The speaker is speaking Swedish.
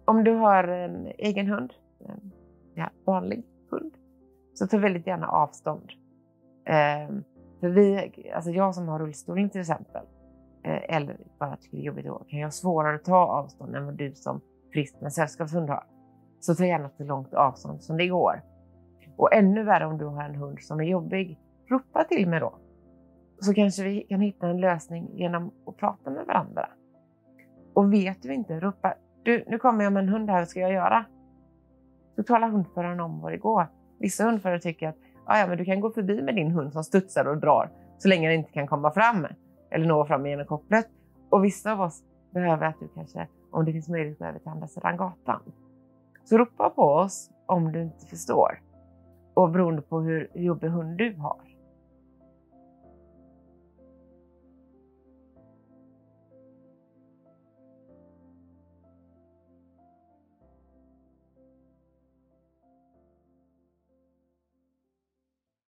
Om du har en egen hund, en vanlig hund, så ta väldigt gärna avstånd. För alltså jag som har rullstolen till exempel, eller bara tycker det är jobbigt då, kan jag ha svårare att ta avstånd än vad du som frisk med sällskapshund har. Så ta gärna så långt avstånd som det går. Och ännu värre om du har en hund som är jobbig, ropa till mig då. Så kanske vi kan hitta en lösning genom att prata med varandra. Och vet du inte, ropa, du, nu kommer jag med en hund här, vad ska jag göra? Så talar hundföraren om vad det går. Vissa hundförare tycker att men du kan gå förbi med din hund som studsar och drar så länge den inte kan komma fram eller nå fram genom kopplet. Och vissa av oss behöver att du kanske, om det finns möjlighet, gå över till andra sidan gatan. Så ropa på oss om du inte förstår. Och beroende på hur jobbig hund du har.